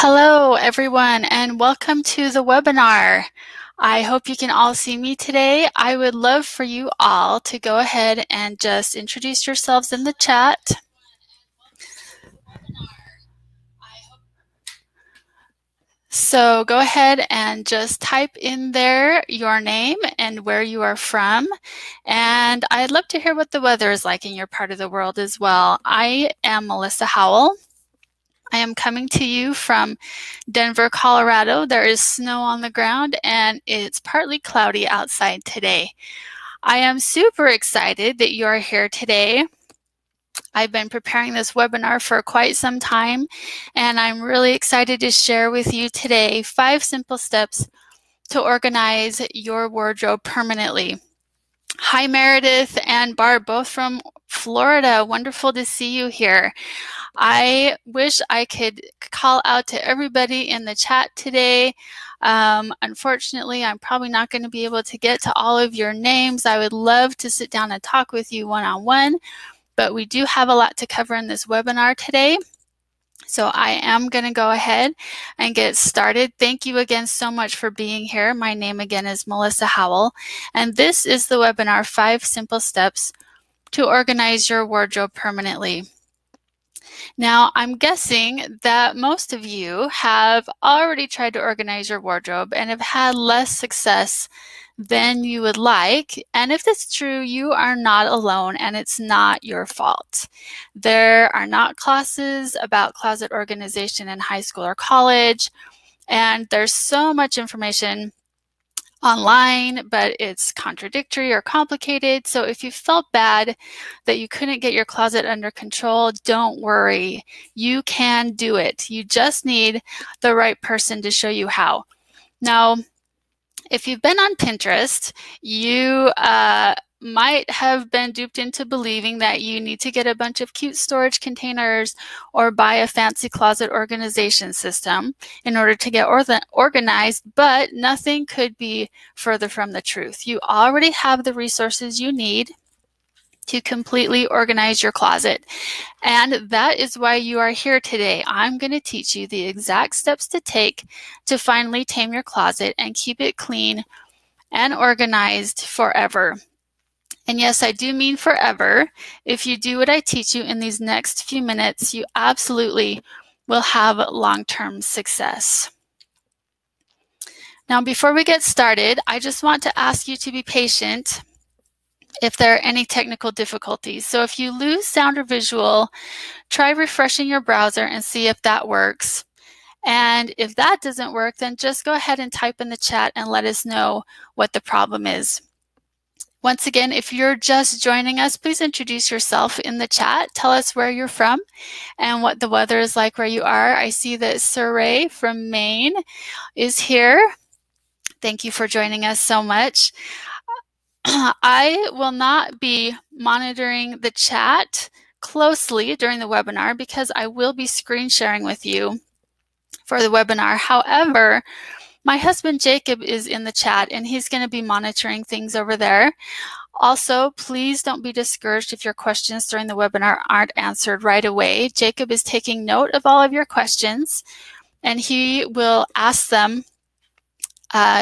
Hello, everyone, and welcome to the webinar. I hope you can all see me today. I would love for you all to go ahead and just introduce yourselves in the chat. So go ahead and just type in there your name and where you are from. And I'd love to hear what the weather is like in your part of the world as well. I am Melissa Howell. I am coming to you from Denver, Colorado. There is snow on the ground and it's partly cloudy outside today. I am super excited that you are here today. I've been preparing this webinar for quite some time, and I'm really excited to share with you today 5 simple steps to organize your wardrobe permanently. Hi, Meredith and Barb, both from Florida. Wonderful to see you here. I wish I could call out to everybody in the chat today. Unfortunately, I'm probably not going to be able to get to all of your names. I would love to sit down and talk with you one-on-one, but we do have a lot to cover in this webinar today. So I am going to go ahead and get started. Thank you again so much for being here. My name again is Melissa Howell, and this is the webinar 5 Simple Steps to Organize Your Wardrobe Permanently. Now, I'm guessing that most of you have already tried to organize your wardrobe and have had less success than you would like. And if that's true, you are not alone and it's not your fault. There are not classes about closet organization in high school or college, and there's so much information online, but it's contradictory or complicated. So if you felt bad that you couldn't get your closet under control, don't worry. You can do it. You just need the right person to show you how. Now, if you've been on Pinterest, you might have been duped into believing that you need to get a bunch of cute storage containers or buy a fancy closet organization system in order to get organized, but nothing could be further from the truth. You already have the resources you need to completely organize your closet. And that is why you are here today. I'm going to teach you the exact steps to take to finally tame your closet and keep it clean and organized forever. And yes, I do mean forever. If you do what I teach you in these next few minutes, you absolutely will have long-term success. Now, before we get started, I just want to ask you to be patient if there are any technical difficulties. So if you lose sound or visual, try refreshing your browser and see if that works. And if that doesn't work, then just go ahead and type in the chat and let us know what the problem is. Once again, if you're just joining us, please introduce yourself in the chat. Tell us where you're from and what the weather is like where you are. I see that Saray from Maine is here. Thank you for joining us so much. I will not be monitoring the chat closely during the webinar because I will be screen sharing with you for the webinar. However, my husband Jacob is in the chat and he's going to be monitoring things over there. Also, please don't be discouraged if your questions during the webinar aren't answered right away. Jacob is taking note of all of your questions and he will ask them.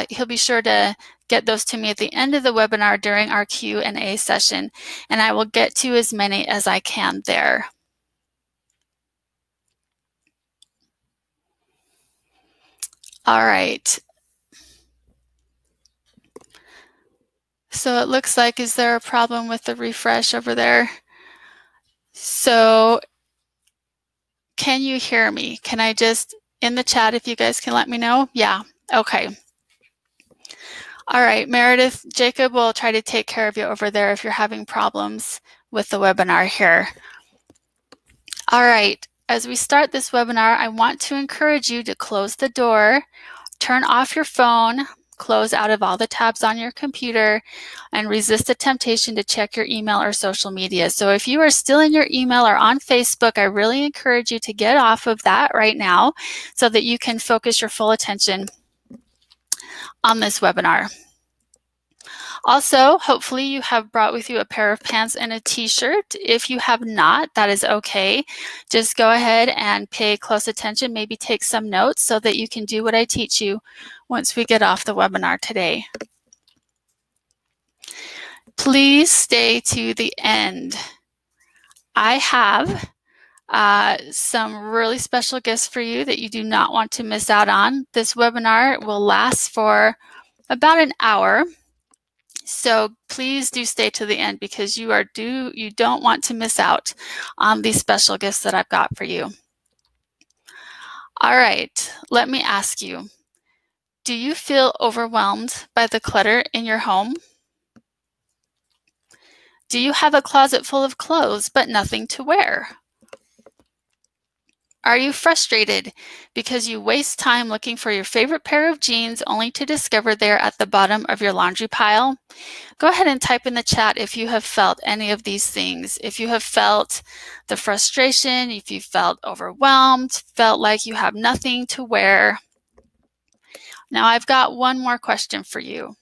He'll be sure to get those to me at the end of the webinar during our Q&A session, and I will get to as many as I can there. All right. So it looks like, is there a problem with the refresh over there? So can you hear me? Can I just, in the chat, if you guys can let me know? Yeah, okay. All right, Meredith, Jacob will try to take care of you over there if you're having problems with the webinar here. All right, as we start this webinar, I want to encourage you to close the door, turn off your phone, close out of all the tabs on your computer, and resist the temptation to check your email or social media. So if you are still in your email or on Facebook, I really encourage you to get off of that right now so that you can focus your full attention on this webinar. Also, hopefully you have brought with you a pair of pants and a t-shirt. If you have not, that is okay. Just go ahead and pay close attention, maybe take some notes so that you can do what I teach you once we get off the webinar today. Please stay to the end. I have some really special gifts for you that you do not want to miss out on. This webinar will last for about an hour. So please do stay to the end because you don't want to miss out on these special gifts that I've got for you. All right, let me ask you, do you feel overwhelmed by the clutter in your home? Do you have a closet full of clothes but nothing to wear? Are you frustrated because you waste time looking for your favorite pair of jeans only to discover they're at the bottom of your laundry pile? Go ahead and type in the chat if you have felt any of these things. If you have felt the frustration, if you felt overwhelmed, felt like you have nothing to wear. Now I've got one more question for you.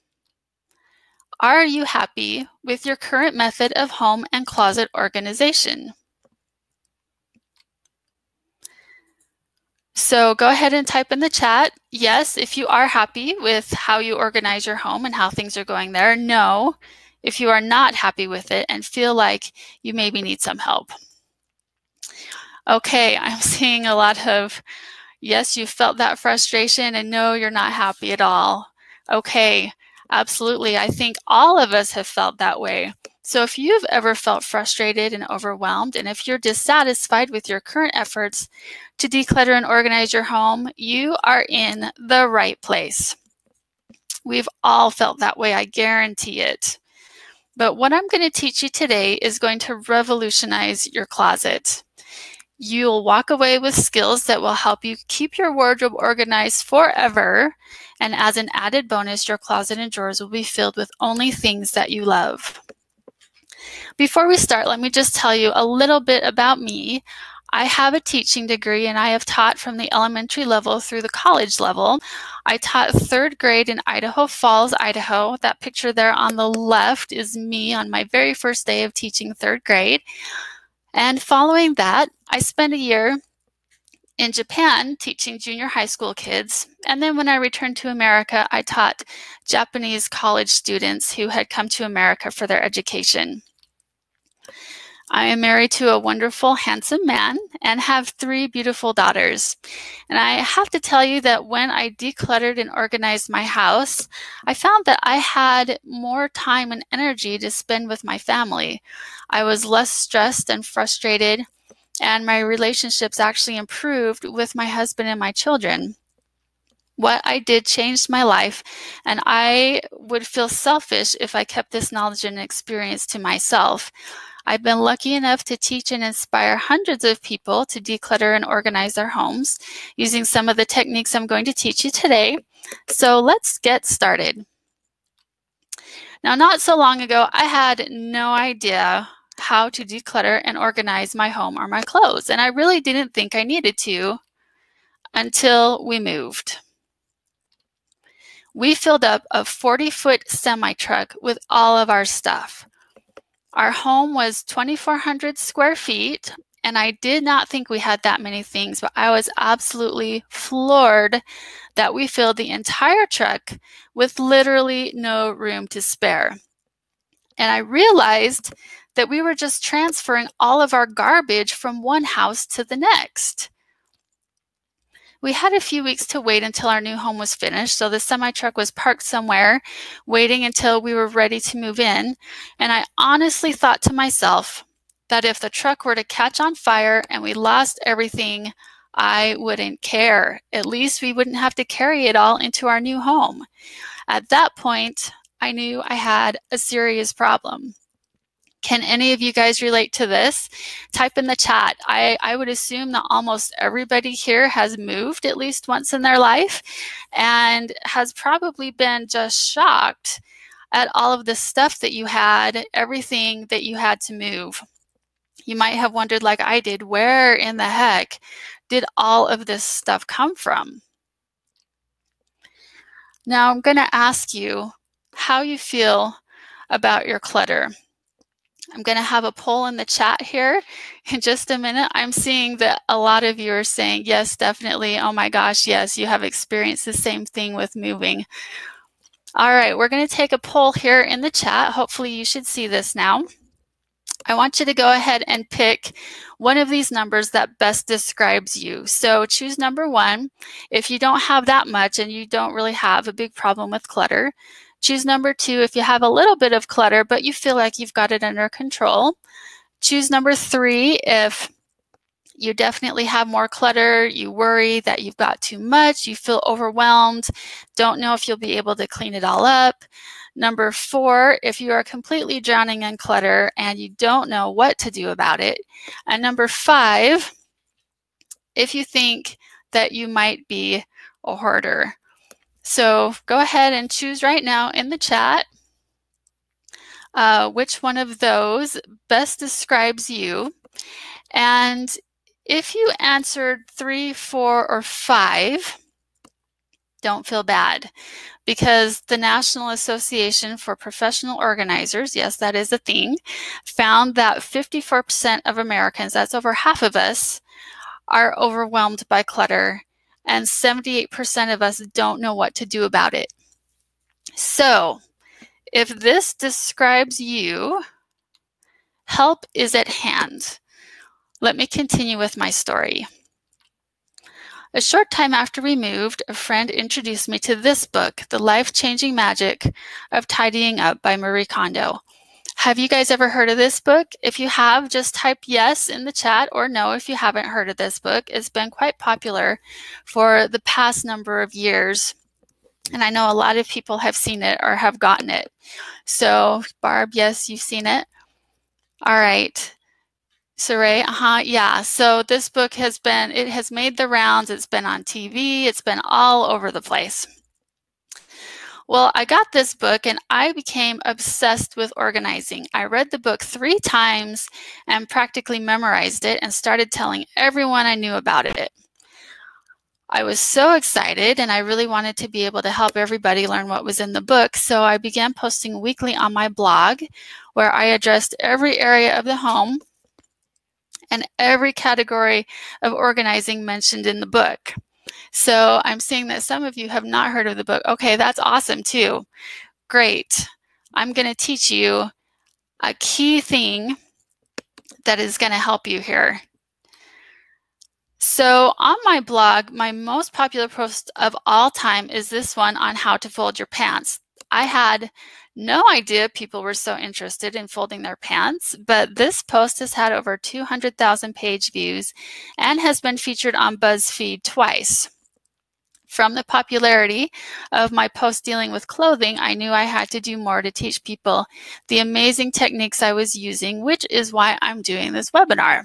Are you happy with your current method of home and closet organization? So go ahead and type in the chat, yes, if you are happy with how you organize your home and how things are going there. No, if you are not happy with it and feel like you maybe need some help. Okay, I'm seeing a lot of, yes, you felt that frustration, and no, you're not happy at all. Okay, absolutely. I think all of us have felt that way. So if you've ever felt frustrated and overwhelmed, and if you're dissatisfied with your current efforts to declutter and organize your home, you are in the right place. We've all felt that way, I guarantee it. But what I'm going to teach you today is going to revolutionize your closet. You'll walk away with skills that will help you keep your wardrobe organized forever. And as an added bonus, your closet and drawers will be filled with only things that you love. Before we start, let me just tell you a little bit about me. I have a teaching degree and I have taught from the elementary level through the college level. I taught 3rd grade in Idaho Falls, Idaho. That picture there on the left is me on my very first day of teaching 3rd grade. And following that, I spent a year in Japan teaching junior high school kids. And then when I returned to America, I taught Japanese college students who had come to America for their education. I am married to a wonderful, handsome man and have 3 beautiful daughters. And I have to tell you that when I decluttered and organized my house, I found that I had more time and energy to spend with my family. I was less stressed and frustrated, and my relationships actually improved with my husband and my children. What I did changed my life, and I would feel selfish if I kept this knowledge and experience to myself. I've been lucky enough to teach and inspire hundreds of people to declutter and organize their homes using some of the techniques I'm going to teach you today. So let's get started. Now, not so long ago, I had no idea how to declutter and organize my home or my clothes, and I really didn't think I needed to until we moved. We filled up a 40-foot semi-truck with all of our stuff. Our home was 2,400 square feet, and I did not think we had that many things, but I was absolutely floored that we filled the entire truck with literally no room to spare. And I realized that we were just transferring all of our garbage from one house to the next. We had a few weeks to wait until our new home was finished, so the semi-truck was parked somewhere, waiting until we were ready to move in. And I honestly thought to myself that if the truck were to catch on fire and we lost everything, I wouldn't care. At least we wouldn't have to carry it all into our new home. At that point, I knew I had a serious problem. Can any of you guys relate to this? Type in the chat. I would assume that almost everybody here has moved at least once in their life and has probably been just shocked at all of the stuff that you had, everything that you had to move. You might have wondered, like I did, where in the heck did all of this stuff come from? Now I'm going to ask you how you feel about your clutter. I'm going to have a poll in the chat here in just a minute. I'm seeing that a lot of you are saying, yes, definitely. Oh my gosh, yes, you have experienced the same thing with moving. All right, we're going to take a poll here in the chat. Hopefully you should see this now. I want you to go ahead and pick one of these numbers that best describes you. So choose number 1 if you don't have that much and you don't really have a big problem with clutter. Choose number 2 if you have a little bit of clutter, but you feel like you've got it under control. Choose number 3 if you definitely have more clutter, you worry that you've got too much, you feel overwhelmed, don't know if you'll be able to clean it all up. Number 4, if you are completely drowning in clutter and you don't know what to do about it. And number 5, if you think that you might be a hoarder. So go ahead and choose right now in the chat which one of those best describes you. And if you answered 3, 4, or 5, don't feel bad, because the National Association for Professional Organizers, yes, that is a thing, found that 54% of Americans, that's over half of us, are overwhelmed by clutter, and 78% of us don't know what to do about it. So, if this describes you, help is at hand. Let me continue with my story. A short time after we moved, a friend introduced me to this book, The Life-Changing Magic of Tidying Up by Marie Kondo. Have you guys ever heard of this book? If you have, just type yes in the chat, or no if you haven't heard of this book. It's been quite popular for the past number of years, and I know a lot of people have seen it or have gotten it. So, Barb, yes, you've seen it. All right. Saray, yeah. So this book has made the rounds. It's been on TV. It's been all over the place. Well, I got this book and I became obsessed with organizing. I read the book 3 times and practically memorized it and started telling everyone I knew about it. I was so excited and I really wanted to be able to help everybody learn what was in the book. So I began posting weekly on my blog, where I addressed every area of the home and every category of organizing mentioned in the book. So I'm seeing that some of you have not heard of the book. Okay, that's awesome too. Great. I'm going to teach you a key thing that is going to help you here. So on my blog, my most popular post of all time is this one on how to fold your pants. I had no idea people were so interested in folding their pants, but this post has had over 200,000 page views and has been featured on BuzzFeed twice. From the popularity of my post dealing with clothing, I knew I had to do more to teach people the amazing techniques I was using, which is why I'm doing this webinar.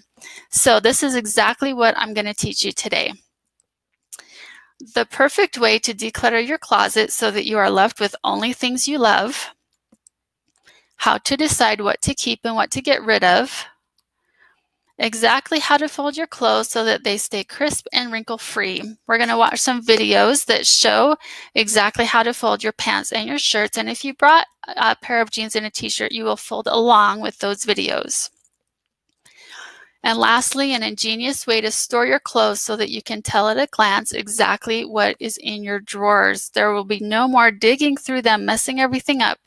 So this is exactly what I'm going to teach you today. The perfect way to declutter your closet so that you are left with only things you love, how to decide what to keep and what to get rid of, exactly how to fold your clothes so that they stay crisp and wrinkle-free. We're going to watch some videos that show exactly how to fold your pants and your shirts, and if you brought a pair of jeans and a t-shirt, you will fold along with those videos. And lastly, an ingenious way to store your clothes so that you can tell at a glance exactly what is in your drawers. There will be no more digging through them, messing everything up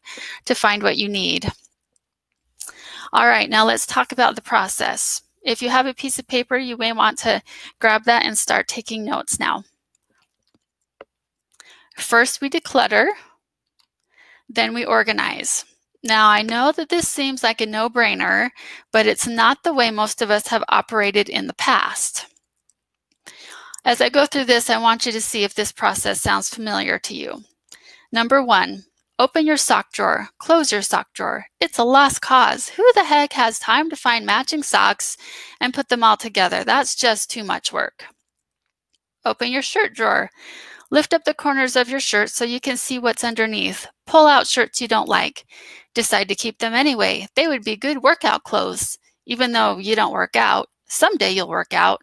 to find what you need. All right, now let's talk about the process. If you have a piece of paper, you may want to grab that and start taking notes now. First, we declutter, then we organize. Now, I know that this seems like a no-brainer, but it's not the way most of us have operated in the past. As I go through this, I want you to see if this process sounds familiar to you. Number 1, open your sock drawer, close your sock drawer. It's a lost cause. Who the heck has time to find matching socks and put them all together? That's just too much work. Open your shirt drawer. Lift up the corners of your shirt so you can see what's underneath. Pull out shirts you don't like. Decide to keep them anyway. They would be good workout clothes. Even though you don't work out, someday you'll work out.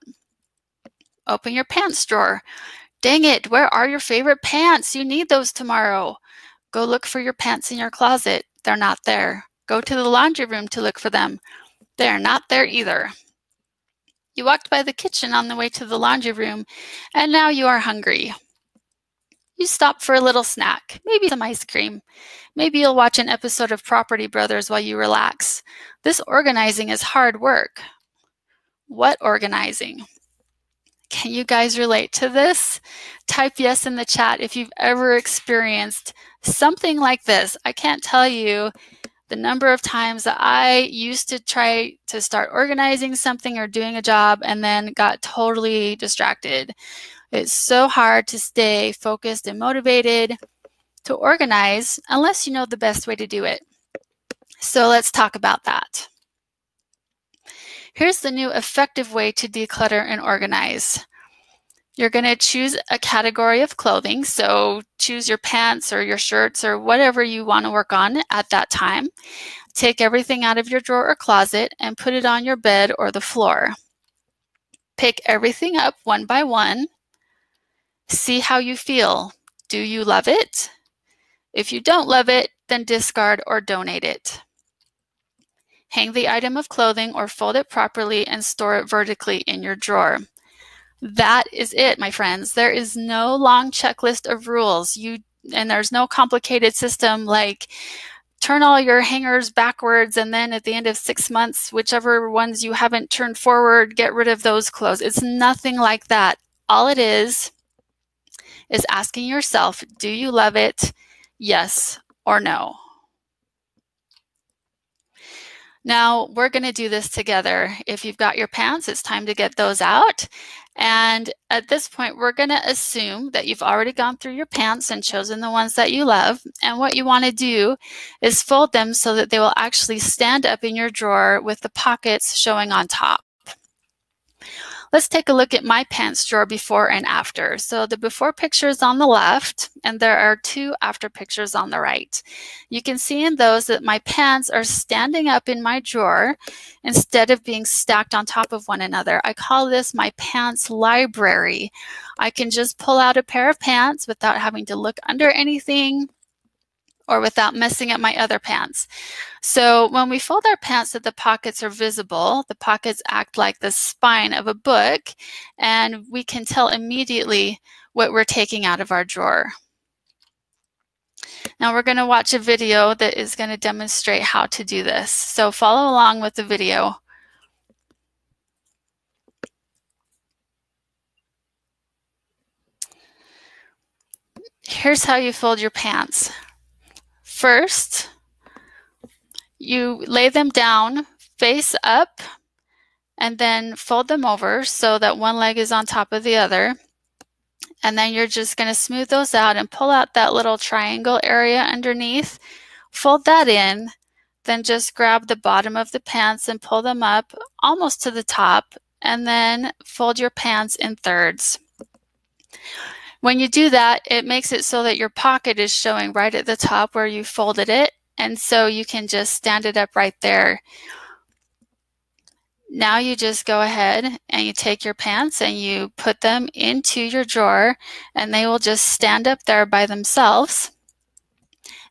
Open your pants drawer. Dang it, where are your favorite pants? You need those tomorrow. Go look for your pants in your closet. They're not there. Go to the laundry room to look for them. They're not there either. You walked by the kitchen on the way to the laundry room, and now you are hungry. You stop for a little snack, maybe some ice cream. Maybe you'll watch an episode of Property Brothers while you relax. This organizing is hard work. What organizing? Can you guys relate to this? Type yes in the chat if you've ever experienced something like this. I can't tell you the number of times that I used to try to start organizing something or doing a job and then got totally distracted. It's so hard to stay focused and motivated to organize unless you know the best way to do it. So let's talk about that. Here's the new effective way to declutter and organize. You're going to choose a category of clothing. So choose your pants or your shirts or whatever you want to work on at that time. Take everything out of your drawer or closet and put it on your bed or the floor. Pick everything up one by one. See how you feel. Do you love it? If you don't love it, then discard or donate it. Hang the item of clothing or fold it properly and store it vertically in your drawer. That is it, my friends. There is no long checklist of rules. And there's no complicated system like turn all your hangers backwards and then at the end of 6 months, whichever ones you haven't turned forward, get rid of those clothes. It's nothing like that. All it is asking yourself, do you love it? Yes or no? Now, we're going to do this together. If you've got your pants, it's time to get those out. And at this point, we're going to assume that you've already gone through your pants and chosen the ones that you love. And what you want to do is fold them so that they will actually stand up in your drawer with the pockets showing on top. Let's take a look at my pants drawer before and after. So the before picture is on the left, and there are 2 after pictures on the right. You can see in those that my pants are standing up in my drawer instead of being stacked on top of one another. I call this my pants library. I can just pull out a pair of pants without having to look under anything or without messing up my other pants. So when we fold our pants so the pockets are visible, the pockets act like the spine of a book, and we can tell immediately what we're taking out of our drawer. Now we're going to watch a video that is going to demonstrate how to do this. So follow along with the video. Here's how you fold your pants. First, you lay them down face up and then fold them over so that one leg is on top of the other. And then you're just going to smooth those out and pull out that little triangle area underneath. Fold that in, then just grab the bottom of the pants and pull them up almost to the top, and then fold your pants in thirds. When you do that, it makes it so that your pocket is showing right at the top where you folded it, and so you can just stand it up right there. Now you just go ahead and you take your pants and you put them into your drawer, and they will just stand up there by themselves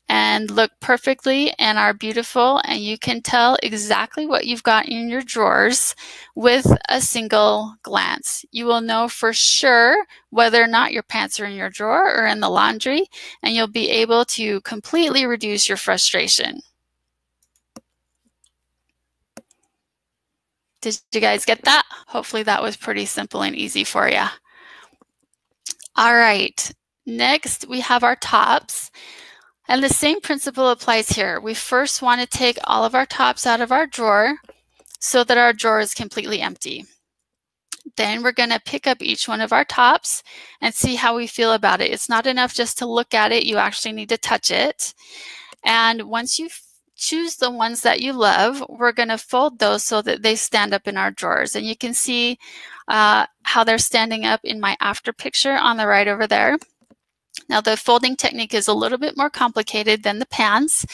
and look perfectly and are beautiful, and you can tell exactly what you've got in your drawers with a single glance. You will know for sure whether or not your pants are in your drawer or in the laundry, and you'll be able to completely reduce your frustration. Did you guys get that? Hopefully that was pretty simple and easy for you. All right, next we have our tops. And the same principle applies here. We first want to take all of our tops out of our drawer so that our drawer is completely empty. Then we're going to pick up each one of our tops and see how we feel about it. It's not enough just to look at it. You actually need to touch it. And once you choose the ones that you love, we're going to fold those so that they stand up in our drawers. And you can see how they're standing up in my after picture on the right over there. Now the folding technique is a little bit more complicated than the pants,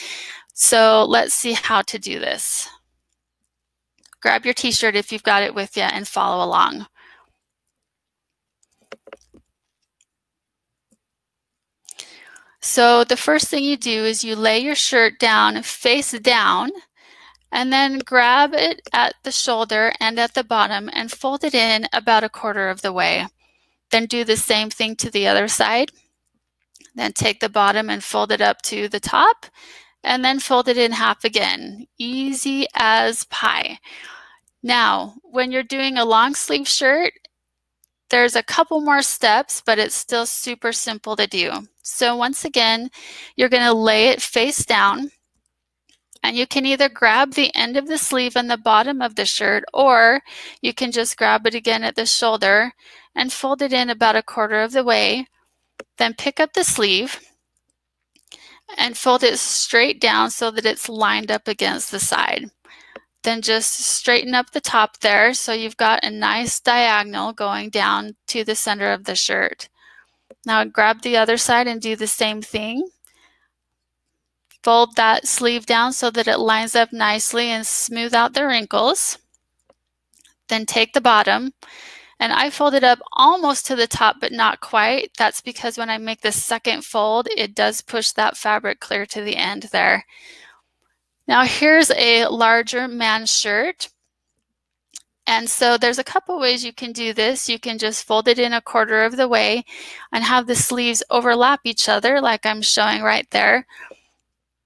so let's see how to do this. Grab your t-shirt if you've got it with you and follow along. So the first thing you do is you lay your shirt down face down, and then grab it at the shoulder and at the bottom and fold it in about 1/4 of the way. Then do the same thing to the other side. Then take the bottom and fold it up to the top, and then fold it in half again. Easy as pie. Now, when you're doing a long sleeve shirt, there's a couple more steps, but it's still super simple to do. So once again, you're going to lay it face down, and you can either grab the end of the sleeve and the bottom of the shirt, or you can just grab it again at the shoulder and fold it in about 1/4 of the way. Then pick up the sleeve and fold it straight down so that it's lined up against the side. Then just straighten up the top there so you've got a nice diagonal going down to the center of the shirt. Now grab the other side and do the same thing. Fold that sleeve down so that it lines up nicely and smooth out the wrinkles. Then take the bottom, and I fold it up almost to the top but not quite. That's because when I make the second fold, it does push that fabric clear to the end there. Now here's a larger man's shirt. And so there's a couple ways you can do this. You can just fold it in 1/4 of the way and have the sleeves overlap each other like I'm showing right there.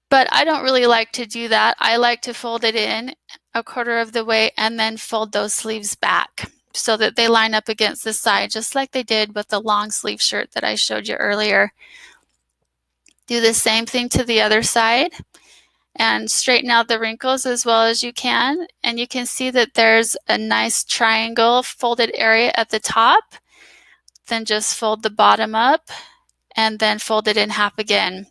But I don't really like to do that. I like to fold it in 1/4 of the way and then fold those sleeves back so that they line up against the side, just like they did with the long sleeve shirt that I showed you earlier. Do the same thing to the other side and straighten out the wrinkles as well as you can. And you can see that there's a nice triangle folded area at the top. Then just fold the bottom up and then fold it in half again.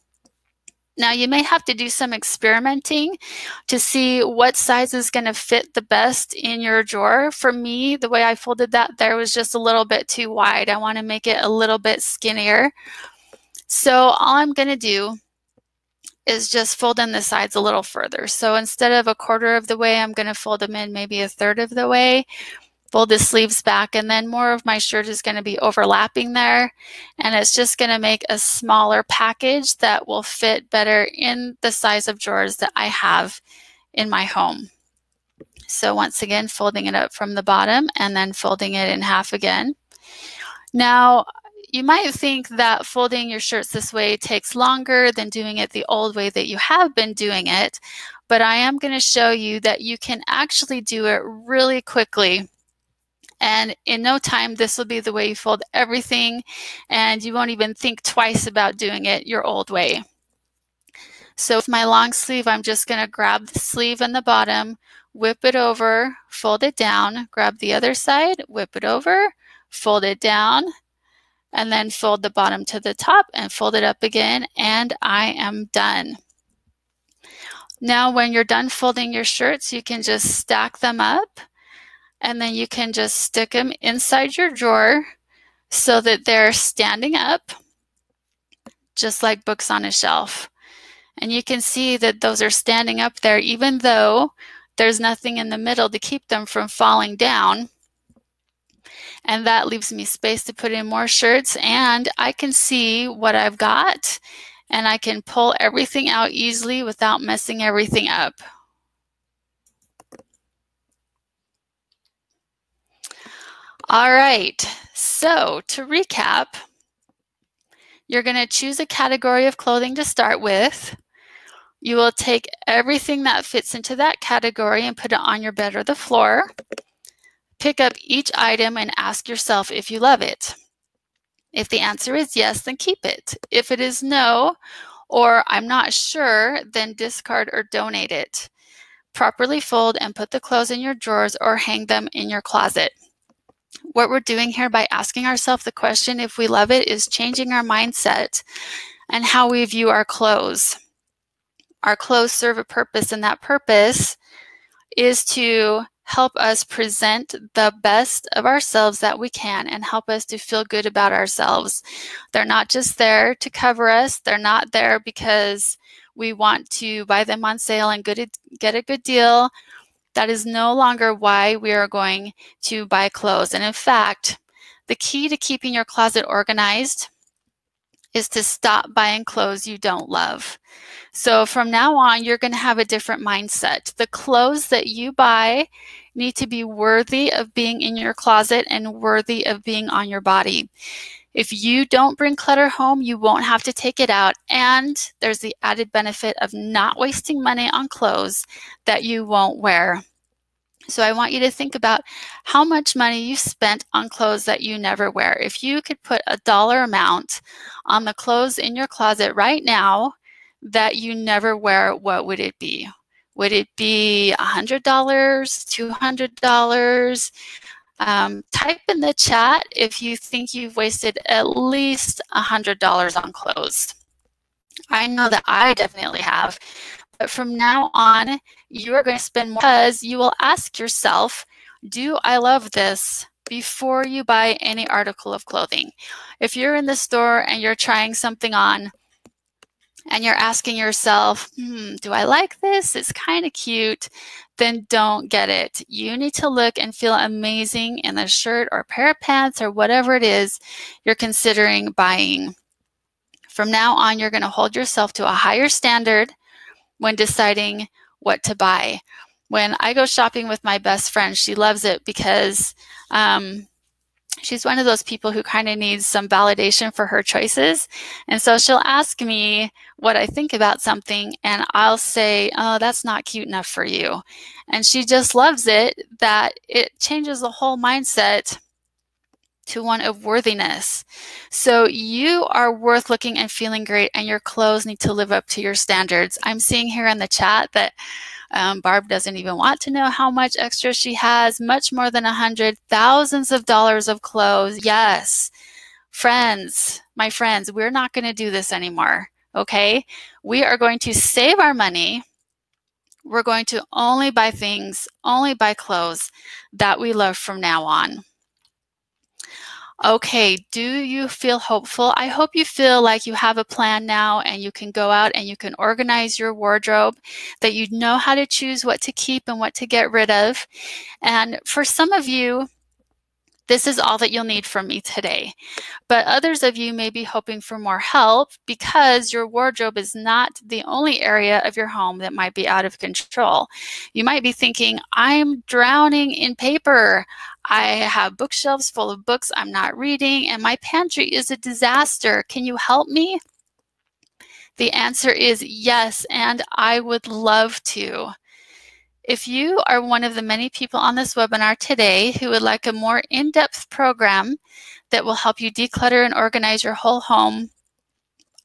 Now you may have to do some experimenting to see what size is going to fit the best in your drawer. For me, the way I folded that there was just a little bit too wide. I want to make it a little bit skinnier. So all I'm going to do is just fold in the sides a little further. So instead of 1/4 of the way, I'm going to fold them in maybe 1/3 of the way. Fold the sleeves back, and then more of my shirt is going to be overlapping there, and it's just going to make a smaller package that will fit better in the size of drawers that I have in my home. So once again, folding it up from the bottom and then folding it in half again. Now, you might think that folding your shirts this way takes longer than doing it the old way that you have been doing it, but I am going to show you that you can actually do it really quickly. And in no time, this will be the way you fold everything, and you won't even think twice about doing it your old way. So with my long sleeve, I'm just going to grab the sleeve and the bottom, whip it over, fold it down, grab the other side, whip it over, fold it down, and then fold the bottom to the top and fold it up again, and I am done. Now when you're done folding your shirts, you can just stack them up, and then you can just stick them inside your drawer so that they're standing up, just like books on a shelf. And you can see that those are standing up there even though there's nothing in the middle to keep them from falling down. And that leaves me space to put in more shirts, and I can see what I've got, and I can pull everything out easily without messing everything up. All right, so to recap, you're going to choose a category of clothing to start with. You will take everything that fits into that category and put it on your bed or the floor. Pick up each item and ask yourself if you love it. If the answer is yes, then keep it. If it is no, or I'm not sure, then discard or donate it. Properly fold and put the clothes in your drawers or hang them in your closet. What we're doing here by asking ourselves the question if we love it is changing our mindset and how we view our clothes. Our clothes serve a purpose, and that purpose is to help us present the best of ourselves that we can and help us to feel good about ourselves. They're not just there to cover us. They're not there because we want to buy them on sale and get a good deal. That is no longer why we are going to buy clothes. And in fact, the key to keeping your closet organized is to stop buying clothes you don't love. So from now on, you're going to have a different mindset. The clothes that you buy need to be worthy of being in your closet and worthy of being on your body. If you don't bring clutter home, you won't have to take it out. And there's the added benefit of not wasting money on clothes that you won't wear. So I want you to think about how much money you spent on clothes that you never wear. If you could put a dollar amount on the clothes in your closet right now that you never wear, what would it be? Would it be $100, $200? Type in the chat if you think you've wasted at least $100 on clothes. I know that I definitely have. But from now on, you are going to spend more because you will ask yourself, do I love this? Before you buy any article of clothing. If you're in the store and you're trying something on and you're asking yourself, do I like this? It's kind of cute. Then don't get it. You need to look and feel amazing in the shirt or pair of pants or whatever it is you're considering buying. From now on, you're going to hold yourself to a higher standard when deciding what to buy. When I go shopping with my best friend, she loves it because she's one of those people who kind of needs some validation for her choices. And so she'll ask me what I think about something, and I'll say, oh, that's not cute enough for you. And she just loves it that it changes the whole mindset to one of worthiness. So you are worth looking and feeling great, and your clothes need to live up to your standards. I'm seeing here in the chat that Barb doesn't even want to know how much extra she has, much more than 100, thousands of dollars of clothes. Yes, friends, my friends, we're not going to do this anymore, okay? We are going to save our money. We're going to only buy things, only buy clothes that we love from now on. Okay, do you feel hopeful? I hope you feel like you have a plan now and you can go out and you can organize your wardrobe, that you know how to choose what to keep and what to get rid of. And for some of you, this is all that you'll need from me today. But others of you may be hoping for more help because your wardrobe is not the only area of your home that might be out of control. You might be thinking, I'm drowning in paper. I have bookshelves full of books I'm not reading, and my pantry is a disaster. Can you help me? The answer is yes, and I would love to. If you are one of the many people on this webinar today who would like a more in-depth program that will help you declutter and organize your whole home,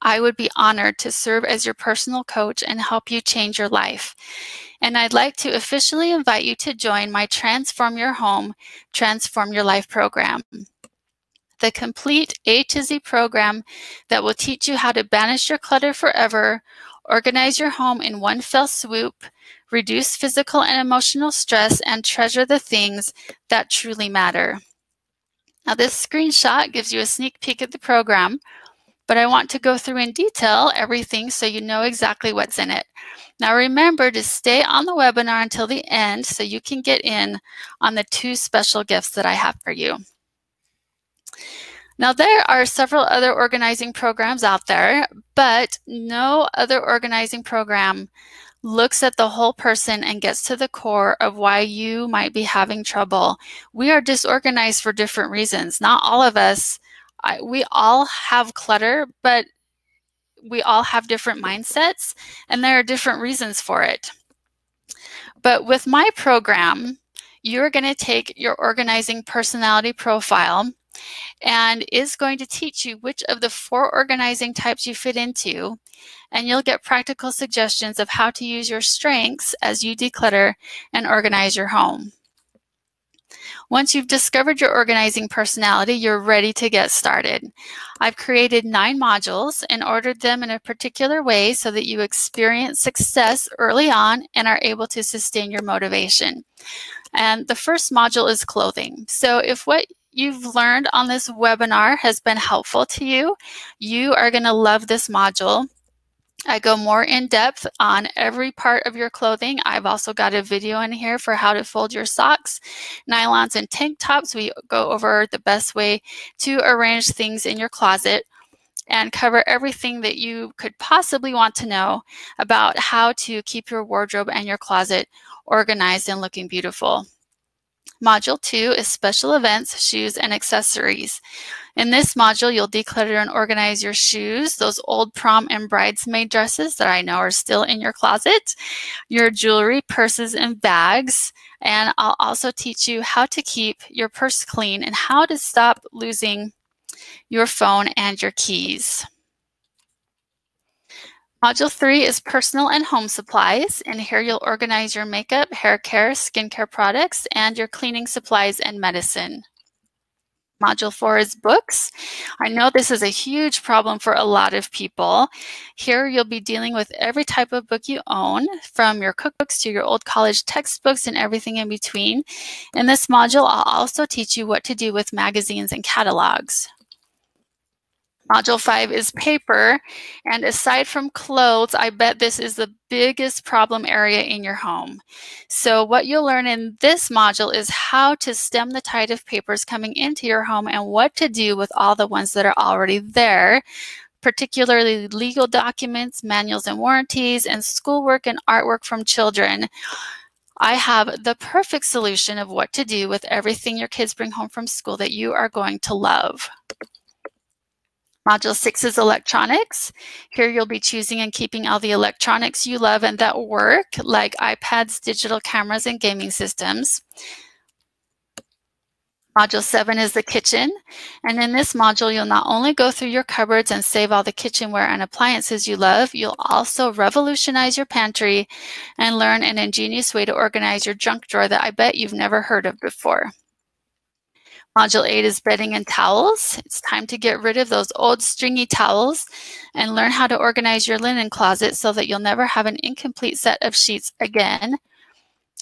I would be honored to serve as your personal coach and help you change your life. And I'd like to officially invite you to join my Transform Your Home, Transform Your Life program. The complete A to Z program that will teach you how to banish your clutter forever, organize your home in one fell swoop, reduce physical and emotional stress, and treasure the things that truly matter. Now, this screenshot gives you a sneak peek at the program, but I want to go through in detail everything so you know exactly what's in it. Now, remember to stay on the webinar until the end so you can get in on the 2 special gifts that I have for you. Now, there are several other organizing programs out there, but no other organizing program looks at the whole person and gets to the core of why you might be having trouble. We are disorganized for different reasons. Not all of us, we all have clutter, but we all have different mindsets, and there are different reasons for it. But with my program, you're going to take your organizing personality profile, and is going to teach you which of the 4 organizing types you fit into, and you'll get practical suggestions of how to use your strengths as you declutter and organize your home. Once you've discovered your organizing personality, you're ready to get started. I've created 9 modules and ordered them in a particular way so that you experience success early on and are able to sustain your motivation. And the first module is clothing. So if what you've learned on this webinar has been helpful to you, you are going to love this module. I go more in depth on every part of your clothing. I've also got a video in here for how to fold your socks, nylons, and tank tops. We go over the best way to arrange things in your closet. and cover everything that you could possibly want to know about how to keep your wardrobe and your closet organized and looking beautiful. Module 2 is special events, shoes, and accessories. In this module, you'll declutter and organize your shoes, those old prom and bridesmaid dresses that I know are still in your closet, your jewelry, purses, and bags. And I'll also teach you how to keep your purse clean and how to stop losing your phone and your keys. Module 3 is personal and home supplies, and here you'll organize your makeup, hair care, skincare products, and your cleaning supplies and medicine. Module 4 is books. I know this is a huge problem for a lot of people. Here you'll be dealing with every type of book you own, from your cookbooks to your old college textbooks and everything in between. In this module, I'll also teach you what to do with magazines and catalogs. Module 5 is paper, and aside from clothes, I bet this is the biggest problem area in your home. So what you'll learn in this module is how to stem the tide of papers coming into your home and what to do with all the ones that are already there, particularly legal documents, manuals and warranties, and schoolwork and artwork from children. I have the perfect solution of what to do with everything your kids bring home from school that you are going to love. Module 6 is electronics. Here you'll be choosing and keeping all the electronics you love and that work, like iPads, digital cameras, and gaming systems. Module 7 is the kitchen. And in this module, you'll not only go through your cupboards and save all the kitchenware and appliances you love, you'll also revolutionize your pantry and learn an ingenious way to organize your junk drawer that I bet you've never heard of before. Module 8 is bedding and towels. It's time to get rid of those old stringy towels and learn how to organize your linen closet so that you'll never have an incomplete set of sheets again.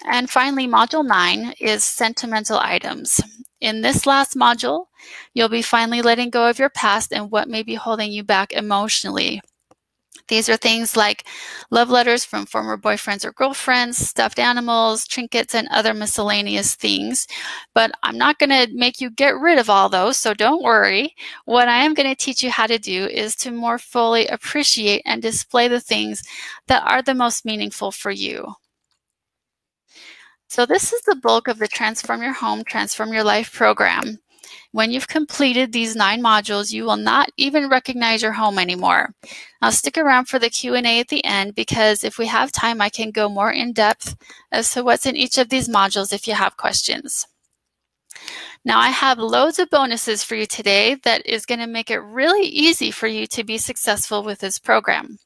And finally, Module 9 is sentimental items. In this last module, you'll be finally letting go of your past and what may be holding you back emotionally. These are things like love letters from former boyfriends or girlfriends, stuffed animals, trinkets, and other miscellaneous things. But I'm not going to make you get rid of all those, so don't worry. What I am going to teach you how to do is to more fully appreciate and display the things that are the most meaningful for you. So this is the bulk of the Transform Your Home, Transform Your Life program. When you've completed these 9 modules, you will not even recognize your home anymore. Now stick around for the Q&A at the end, because if we have time, I can go more in depth as to what's in each of these modules if you have questions. Now I have loads of bonuses for you today that is going to make it really easy for you to be successful with this program.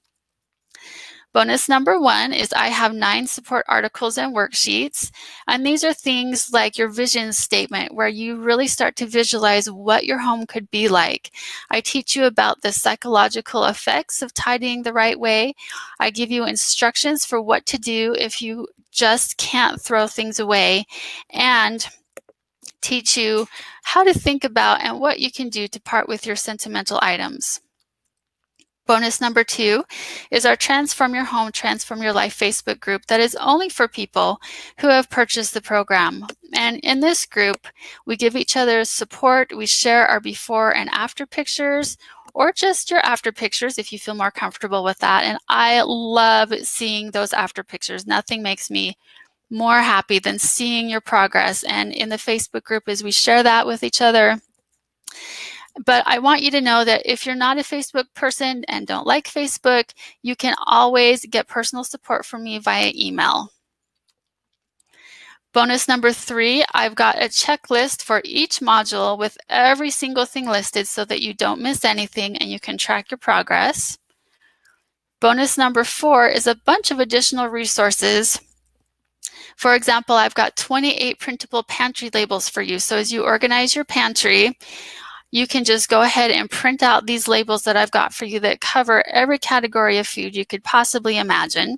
Bonus number 1 is I have 9 support articles and worksheets, and these are things like your vision statement, where you really start to visualize what your home could be like. I teach you about the psychological effects of tidying the right way. I give you instructions for what to do if you just can't throw things away, and teach you how to think about and what you can do to part with your sentimental items. Bonus number 2 is our Transform Your Home, Transform Your Life Facebook group that is only for people who have purchased the program. And in this group, we give each other support. We share our before and after pictures, or just your after pictures if you feel more comfortable with that. And I love seeing those after pictures. Nothing makes me more happy than seeing your progress. And in the Facebook group, as we share that with each other. But I want you to know that if you're not a Facebook person and don't like Facebook, you can always get personal support from me via email. Bonus number 3, I've got a checklist for each module with every single thing listed so that you don't miss anything and you can track your progress. Bonus number 4 is a bunch of additional resources. For example, I've got 28 printable pantry labels for you. So as you organize your pantry, you can just go ahead and print out these labels that I've got for you that cover every category of food you could possibly imagine.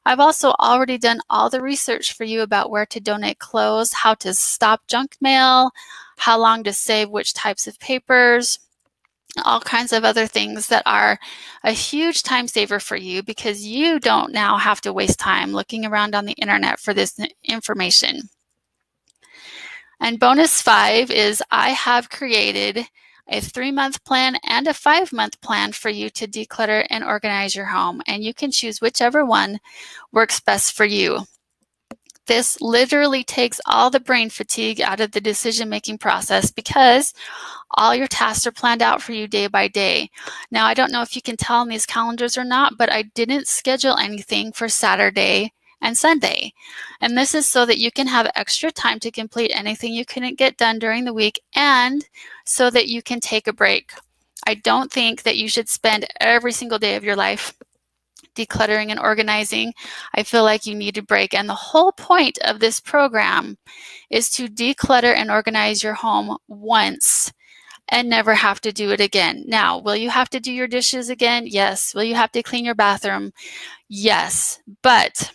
I've also already done all the research for you about where to donate clothes, how to stop junk mail, how long to save which types of papers, all kinds of other things that are a huge time saver for you, because you don't now have to waste time looking around on the internet for this information. And bonus 5 is I have created a 3-month plan, and a 5-month plan for you to declutter and organize your home. And you can choose whichever one works best for you. This literally takes all the brain fatigue out of the decision-making process because all your tasks are planned out for you day by day. Now, I don't know if you can tell in these calendars or not, but I didn't schedule anything for Saturday and Sunday. And this is so that you can have extra time to complete anything you couldn't get done during the week and so that you can take a break. I don't think that you should spend every single day of your life decluttering and organizing. I feel like you need a break. And the whole point of this program is to declutter and organize your home once and never have to do it again. Now, will you have to do your dishes again? Yes. Will you have to clean your bathroom? Yes. But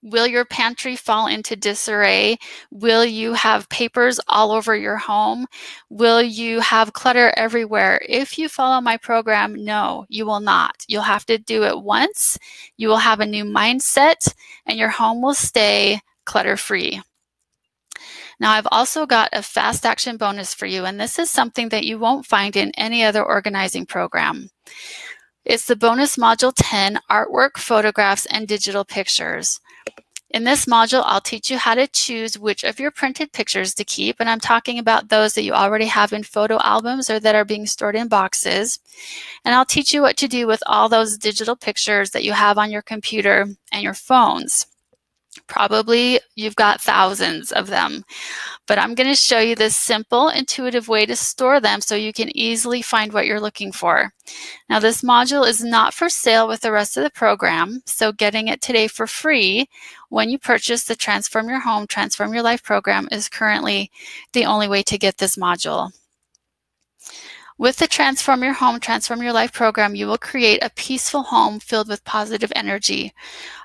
will your pantry fall into disarray? Will you have papers all over your home? Will you have clutter everywhere? If you follow my program, no, you will not. You'll have to do it once. You will have a new mindset and your home will stay clutter-free. Now, I've also got a fast action bonus for you, and this is something that you won't find in any other organizing program. It's the bonus module 10, artwork, photographs, and digital pictures. In this module, I'll teach you how to choose which of your printed pictures to keep, and I'm talking about those that you already have in photo albums or that are being stored in boxes. And I'll teach you what to do with all those digital pictures that you have on your computer and your phones. Probably you've got thousands of them, but I'm going to show you this simple, intuitive way to store them so you can easily find what you're looking for. Now, this module is not for sale with the rest of the program, so getting it today for free when you purchase the Transform Your Home, Transform Your Life program is currently the only way to get this module. With the Transform Your Home, Transform Your Life program, you will create a peaceful home filled with positive energy,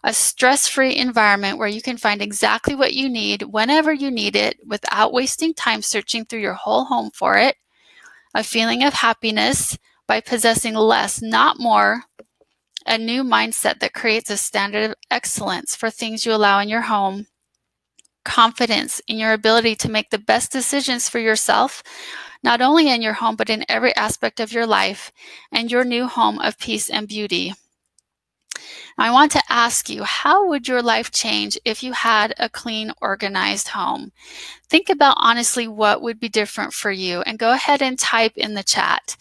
a stress-free environment where you can find exactly what you need whenever you need it without wasting time searching through your whole home for it, a feeling of happiness by possessing less, not more, a new mindset that creates a standard of excellence for things you allow in your home, confidence in your ability to make the best decisions for yourself, not only in your home, but in every aspect of your life, and your new home of peace and beauty. Now, I want to ask you, how would your life change if you had a clean, organized home? Think about honestly what would be different for you, and go ahead and type in the chat.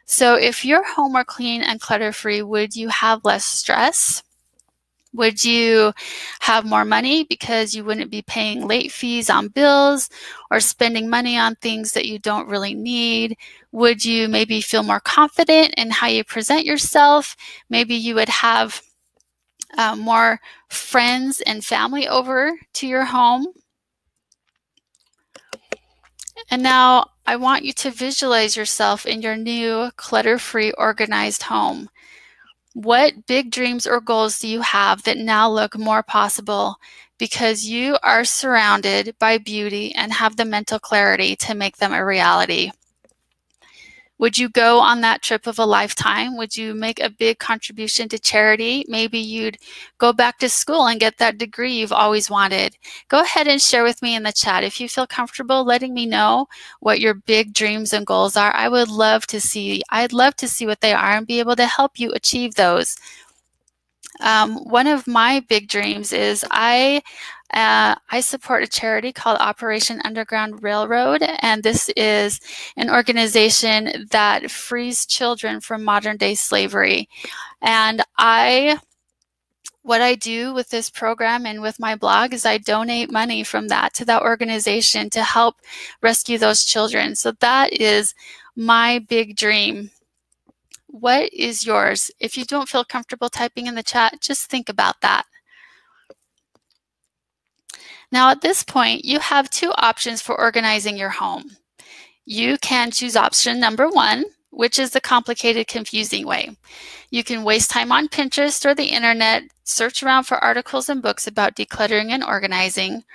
So if your home were clean and clutter-free, would you have less stress? Would you have more money because you wouldn't be paying late fees on bills or spending money on things that you don't really need? Would you maybe feel more confident in how you present yourself? Maybe you would have more friends and family over to your home. And now I want you to visualize yourself in your new clutter-free, organized home. What big dreams or goals do you have that now look more possible because you are surrounded by beauty and have the mental clarity to make them a reality? Would you go on that trip of a lifetime? Would you make a big contribution to charity? Maybe you'd go back to school and get that degree you've always wanted. Go ahead and share with me in the chat. If you feel comfortable letting me know what your big dreams and goals are, I'd love to see what they are and be able to help you achieve those. One of my big dreams is I support a charity called Operation Underground Railroad, and this is an organization that frees children from modern-day slavery. And what I do with this program and with my blog is I donate money from that to that organization to help rescue those children. So that is my big dream. What is yours? If you don't feel comfortable typing in the chat, just think about that. Now at this point, you have two options for organizing your home. You can choose option number 1, which is the complicated, confusing way. You can waste time on Pinterest or the internet, search around for articles and books about decluttering and organizing,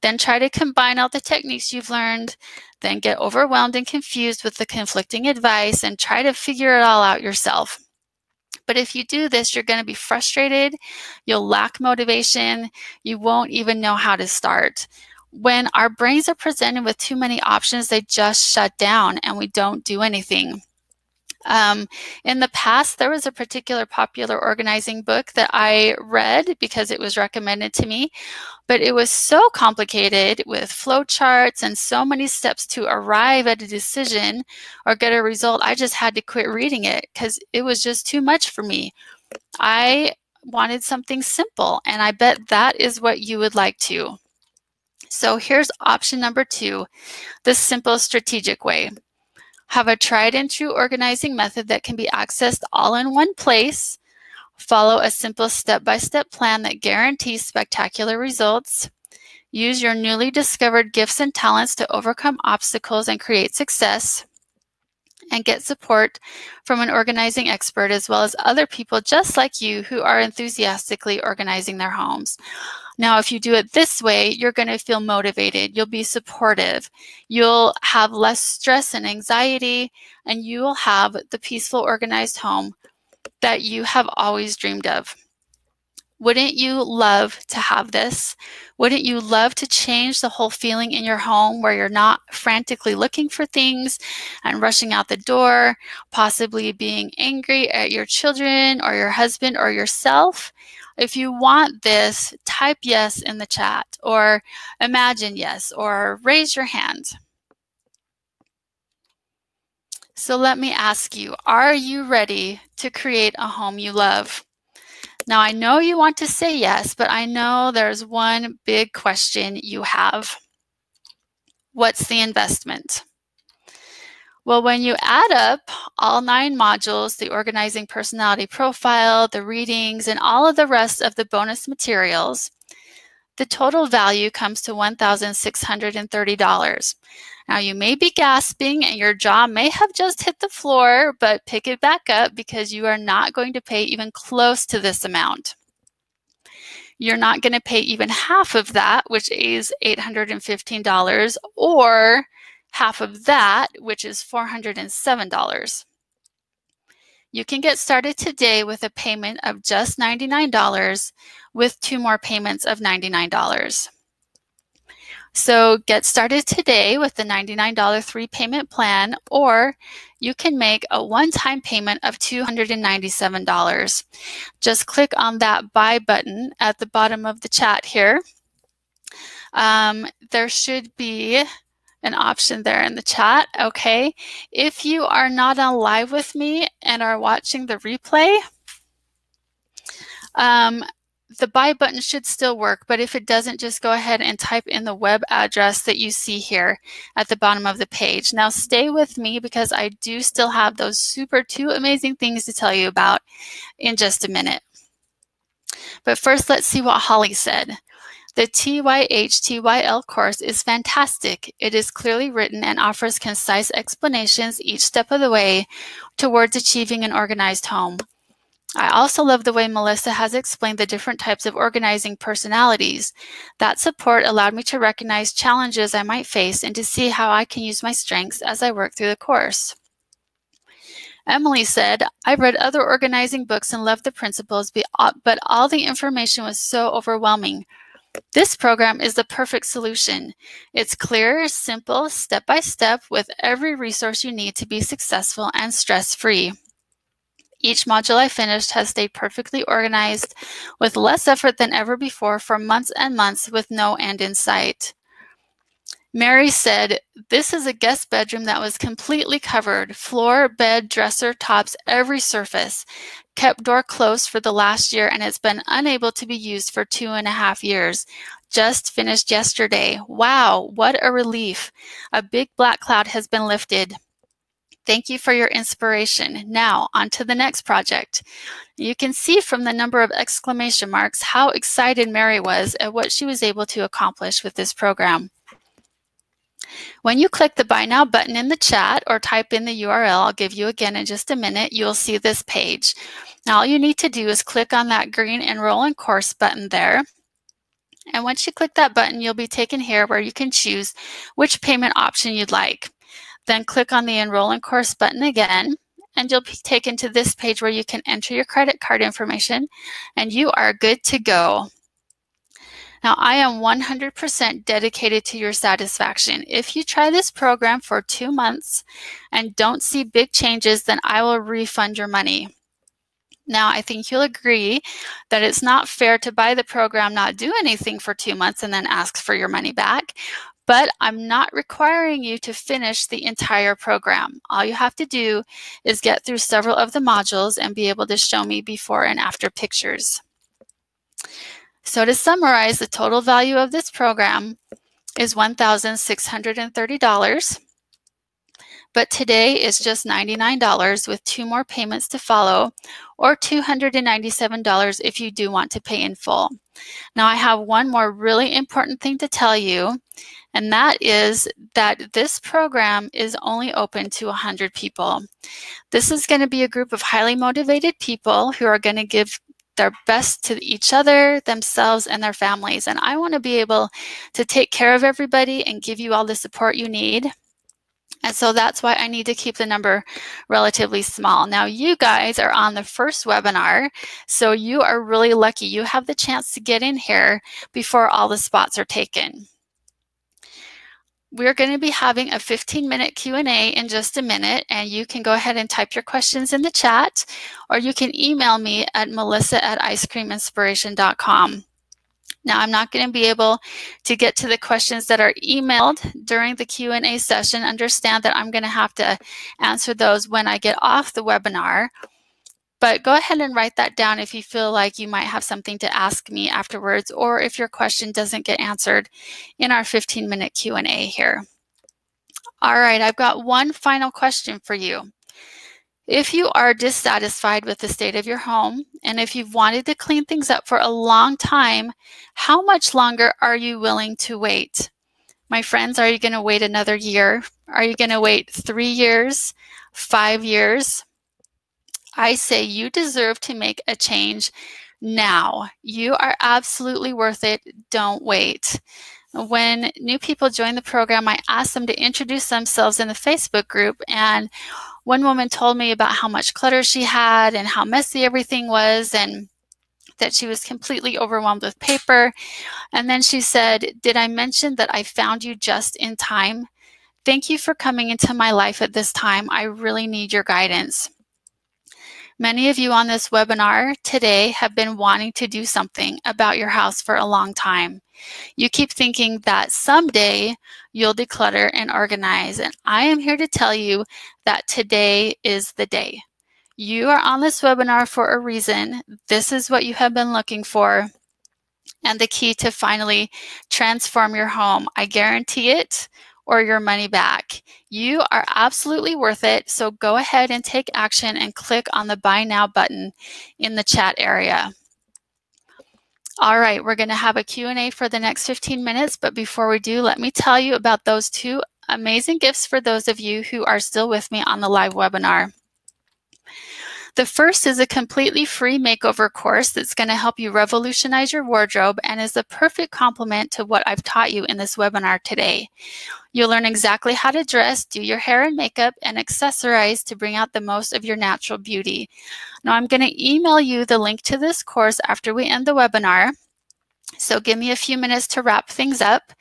then try to combine all the techniques you've learned, then get overwhelmed and confused with the conflicting advice and try to figure it all out yourself. But if you do this, you're going to be frustrated, you'll lack motivation, you won't even know how to start. When our brains are presented with too many options, they just shut down and we don't do anything. In the past, there was a particular popular organizing book that I read because it was recommended to me, but it was so complicated with flowcharts and so many steps to arrive at a decision or get a result. I just had to quit reading it because it was just too much for me. I wanted something simple, and I bet that is what you would like too. So here's option number 2, the simple strategic way. Have a tried and true organizing method that can be accessed all in one place. Follow a simple step-by-step plan that guarantees spectacular results. Use your newly discovered gifts and talents to overcome obstacles and create success. And get support from an organizing expert as well as other people just like you who are enthusiastically organizing their homes. Now, if you do it this way, you're going to feel motivated. You'll be supportive. You'll have less stress and anxiety, and you will have the peaceful, organized home that you have always dreamed of. Wouldn't you love to have this? Wouldn't you love to change the whole feeling in your home where you're not frantically looking for things and rushing out the door, possibly being angry at your children or your husband or yourself? If you want this, type yes in the chat, or imagine yes, or raise your hand. So let me ask you, are you ready to create a home you love? Now, I know you want to say yes, but I know there's one big question you have. What's the investment? Well, when you add up all 9 modules, the organizing personality profile, the readings, and all of the rest of the bonus materials, the total value comes to $1,630. Now, you may be gasping and your jaw may have just hit the floor, but pick it back up because you are not going to pay even close to this amount. You're not going to pay even half of that, which is $815, or half of that, which is $407. You can get started today with a payment of just $99 with 2 more payments of $99. So get started today with the $99 3-payment plan, or you can make a one-time payment of $297. Just click on that buy button at the bottom of the chat here. There should be an option there in the chat. Okay, if you are not on live with me and are watching the replay, the buy button should still work, but if it doesn't, just go ahead and type in the web address that you see here at the bottom of the page. Now stay with me because I do still have those super 2 amazing things to tell you about in just a minute. But first, let's see what Holly said. The TYH-TYL course is fantastic. It is clearly written and offers concise explanations each step of the way towards achieving an organized home. I also love the way Melissa has explained the different types of organizing personalities. That support allowed me to recognize challenges I might face and to see how I can use my strengths as I work through the course. Emily said, I've read other organizing books and loved the principles, but all the information was so overwhelming. This program is the perfect solution. It's clear, simple, step-by-step, with every resource you need to be successful and stress-free. Each module I finished has stayed perfectly organized with less effort than ever before for months and months with no end in sight. Mary said, this is a guest bedroom that was completely covered, floor, bed, dresser, tops, every surface. Kept door closed for the last year and it's been unable to be used for 2.5 years. Just finished yesterday. Wow, what a relief. A big black cloud has been lifted. Thank you for your inspiration. Now, on to the next project. You can see from the number of exclamation marks how excited Mary was at what she was able to accomplish with this program. When you click the Buy Now button in the chat or type in the URL, I'll give you again in just a minute, you'll see this page. Now all you need to do is click on that green Enroll in Course button there. And once you click that button, you'll be taken here where you can choose which payment option you'd like. Then click on the Enroll in Course button again, and you'll be taken to this page where you can enter your credit card information, and you are good to go. Now, I am 100% dedicated to your satisfaction. If you try this program for 2 months and don't see big changes, then I will refund your money. Now, I think you'll agree that it's not fair to buy the program, not do anything for 2 months, and then ask for your money back. But I'm not requiring you to finish the entire program. All you have to do is get through several of the modules and be able to show me before and after pictures. So to summarize, the total value of this program is $1,630. But today is just $99 with 2 more payments to follow, or $297 if you do want to pay in full. Now I have one more really important thing to tell you, and that is that this program is only open to 100 people. This is going to be a group of highly motivated people who are going to give their best to each other, themselves, and their families. And I want to be able to take care of everybody and give you all the support you need. And so that's why I need to keep the number relatively small. Now, you guys are on the first webinar, so you are really lucky. You have the chance to get in here before all the spots are taken. We're going to be having a 15-minute Q&A in just a minute, and you can go ahead and type your questions in the chat, or you can email me at melissa@icecreaminspiration.com. Now, I'm not going to be able to get to the questions that are emailed during the Q&A session. Understand that I'm going to have to answer those when I get off the webinar. But go ahead and write that down if you feel like you might have something to ask me afterwards, or if your question doesn't get answered in our 15-minute Q&A here. All right, I've got one final question for you. If you are dissatisfied with the state of your home, and if you've wanted to clean things up for a long time, how much longer are you willing to wait? My friends, are you going to wait another year? Are you going to wait 3 years, 5 years? I say you deserve to make a change now. You are absolutely worth it. Don't wait. When new people join the program, I ask them to introduce themselves in the Facebook group, and one woman told me about how much clutter she had and how messy everything was, and that she was completely overwhelmed with paper. And then she said, "Did I mention that I found you just in time? Thank you for coming into my life at this time. I really need your guidance." Many of you on this webinar today have been wanting to do something about your house for a long time. You keep thinking that someday you'll declutter and organize, and I am here to tell you that today is the day. You are on this webinar for a reason. This is what you have been looking for, and the key to finally transform your home. I guarantee it, or your money back. You are absolutely worth it, so go ahead and take action and click on the Buy Now button in the chat area. All right, we're going to have a Q&A for the next 15 minutes, but before we do, let me tell you about those 2 amazing gifts for those of you who are still with me on the live webinar. The first is a completely free makeover course that's going to help you revolutionize your wardrobe and is the perfect complement to what I've taught you in this webinar today. You'll learn exactly how to dress, do your hair and makeup, and accessorize to bring out the most of your natural beauty. Now, I'm going to email you the link to this course after we end the webinar. So give me a few minutes to wrap things up,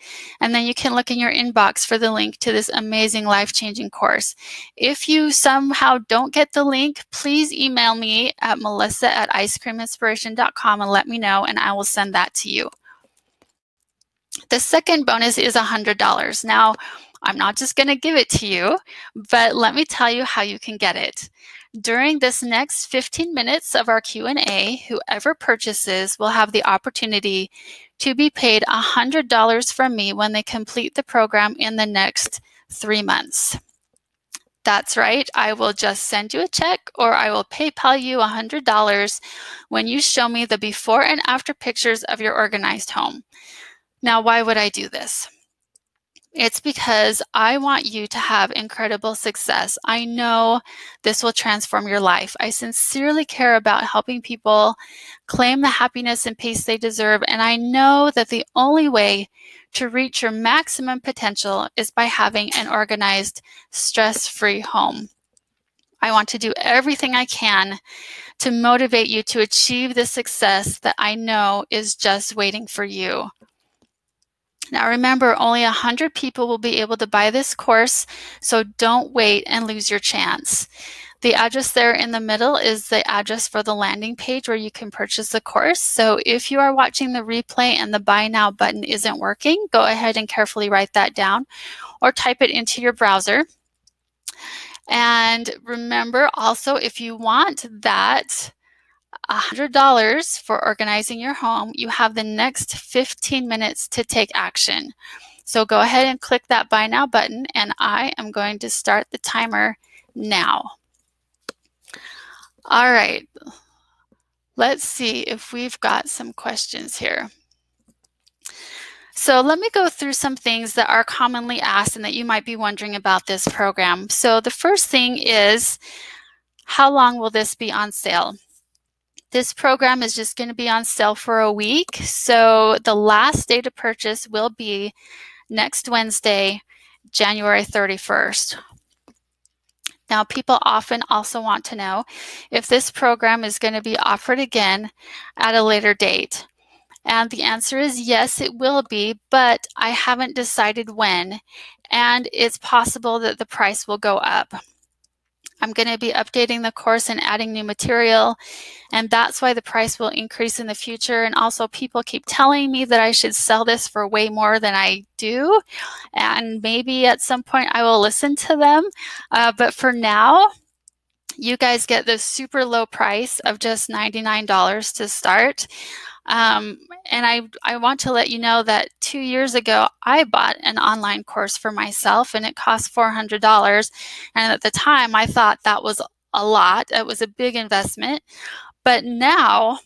and then you can look in your inbox for the link to this amazing life-changing course. If you somehow don't get the link, please email me at melissa@icecreaminspiration.com and let me know, and I will send that to you. The second bonus is $100. Now, I'm not just going to give it to you, but let me tell you how you can get it. During this next 15 minutes of our Q&A, whoever purchases will have the opportunity to be paid $100 from me when they complete the program in the next 3 months. That's right, I will just send you a check, or I will PayPal you $100 when you show me the before and after pictures of your organized home. Now, why would I do this? It's because I want you to have incredible success. I know this will transform your life. I sincerely care about helping people claim the happiness and peace they deserve, and I know that the only way to reach your maximum potential is by having an organized, stress-free home. I want to do everything I can to motivate you to achieve the success that I know is just waiting for you. Now remember, only 100 people will be able to buy this course, so don't wait and lose your chance. The address there in the middle is the address for the landing page where you can purchase the course. So if you are watching the replay and the Buy Now button isn't working, go ahead and carefully write that down or type it into your browser. And remember also, if you want that $100 for organizing your home, you have the next 15 minutes to take action. So go ahead and click that Buy Now button, and I am going to start the timer now. All right, let's see if we've got some questions here. So let me go through some things that are commonly asked and that you might be wondering about this program. So the first thing is, how long will this be on sale? This program is just going to be on sale for a week. So the last day to purchase will be next Wednesday, January 31st. Now, people often also want to know if this program is going to be offered again at a later date. And the answer is yes, it will be, but I haven't decided when, and it's possible that the price will go up. I'm going to be updating the course and adding new material, and that's why the price will increase in the future. And also, people keep telling me that I should sell this for way more than I do, and maybe at some point I will listen to them. But for now, you guys get the super low price of just $99 to start. And I want to let you know that 2 years ago, I bought an online course for myself, and it cost $400. And at the time, I thought that was a lot. It was a big investment. But now,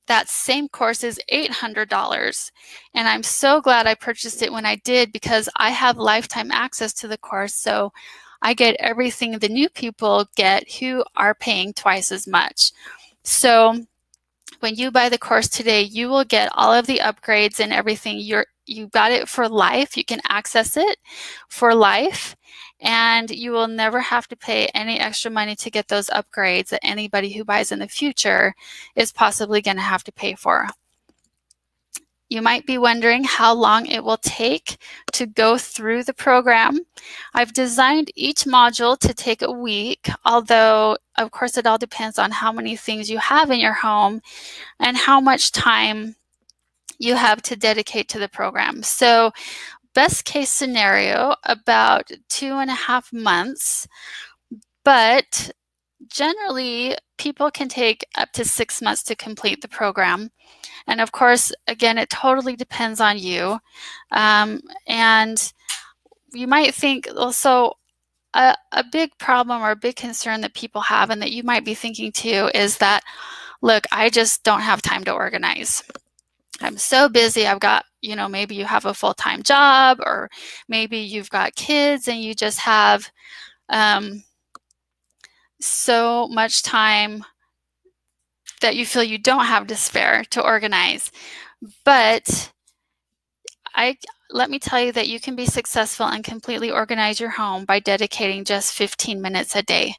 that same course is $800. And I'm so glad I purchased it when I did, because I have lifetime access to the course. So I get everything the new people get who are paying twice as much. So when you buy the course today, you will get all of the upgrades and everything. You got it for life. You can access it for life, and you will never have to pay any extra money to get those upgrades that anybody who buys in the future is possibly going to have to pay for. You might be wondering how long it will take to go through the program. I've designed each module to take a week, although of course it all depends on how many things you have in your home and how much time you have to dedicate to the program. So best case scenario, about 2.5 months, but generally people can take up to 6 months to complete the program. And of course, again, it totally depends on you. And you might think also a big problem or a big concern that people have, and that you might be thinking too, is that, look, I just don't have time to organize. I'm so busy. I've got, maybe you have a full-time job, or maybe you've got kids and you just have so much time that you feel you don't have to spare to organize. But let me tell you that you can be successful and completely organize your home by dedicating just 15 minutes a day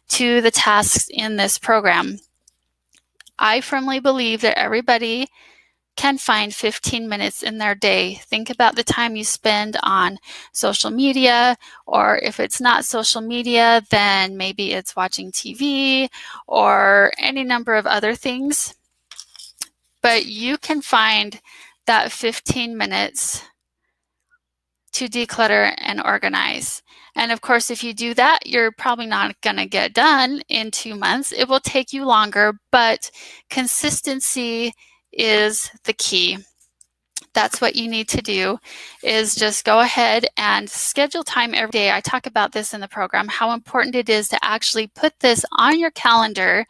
to the tasks in this program. I firmly believe that everybody can find 15 minutes in their day. Think about the time you spend on social media, or if it's not social media, then maybe it's watching TV or any number of other things. But you can find that 15 minutes to declutter and organize. And of course, if you do that, you're probably not going to get done in 2 months. It will take you longer, but consistency is the key. That's what you need to do, is just go ahead and schedule time every day. I talk about this in the program, how important it is to actually put this on your calendar,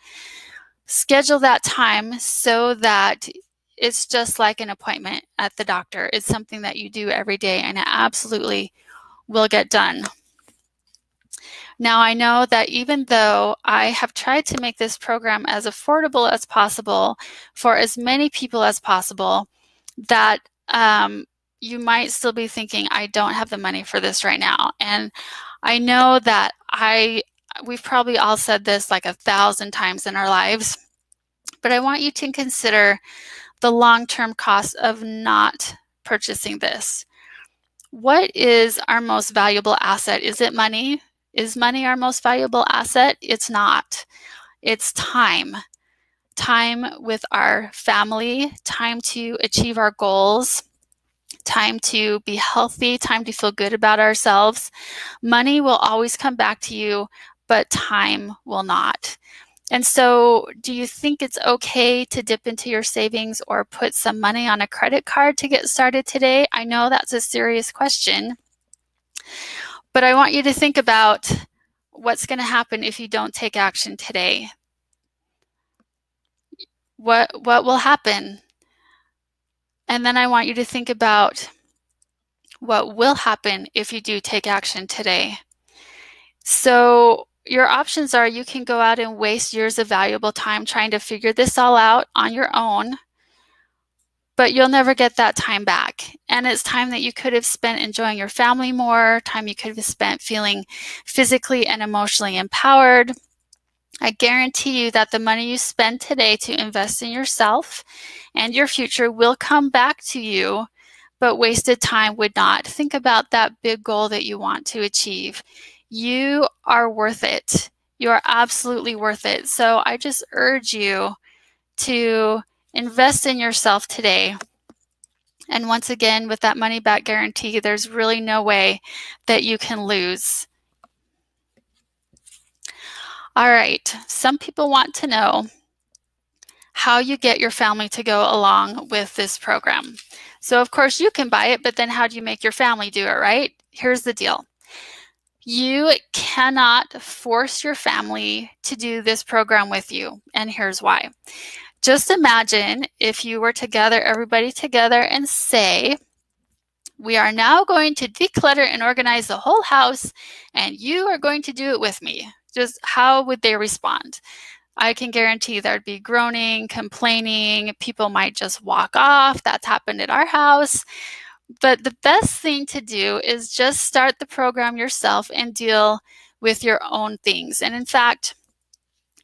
schedule that time so that it's just like an appointment at the doctor. It's something that you do every day, and it absolutely will get done. Now, I know that even though I have tried to make this program as affordable as possible for as many people as possible, that you might still be thinking, I don't have the money for this right now. And I know that we've probably all said this like 1,000 times in our lives, but I want you to consider the long-term cost of not purchasing this. What is our most valuable asset? Is it money? Is money our most valuable asset? It's not. It's time. Time with our family, time to achieve our goals, time to be healthy, time to feel good about ourselves. Money will always come back to you, but time will not. And so, do you think it's okay to dip into your savings or put some money on a credit card to get started today? I know that's a serious question, but I want you to think about what's going to happen if you don't take action today. What will happen? And then I want you to think about what will happen if you do take action today. So your options are you can go out and waste years of valuable time trying to figure this all out on your own, but you'll never get that time back. And it's time that you could have spent enjoying your family more, time you could have spent feeling physically and emotionally empowered. I guarantee you that the money you spend today to invest in yourself and your future will come back to you, but wasted time would not. Think about that big goal that you want to achieve. You are worth it. You are absolutely worth it. So I just urge you to invest in yourself today. And once again, with that money back guarantee, there's really no way that you can lose. All right, some people want to know how you get your family to go along with this program. So of course you can buy it, but then how do you make your family do it, right? Here's the deal. You cannot force your family to do this program with you, and here's why. Just imagine if you were to gather everybody together and say, we are now going to declutter and organize the whole house, and you are going to do it with me. Just how would they respond? I can guarantee there'd be groaning, complaining, people might just walk off. That's happened at our house. But the best thing to do is just start the program yourself and deal with your own things. And in fact,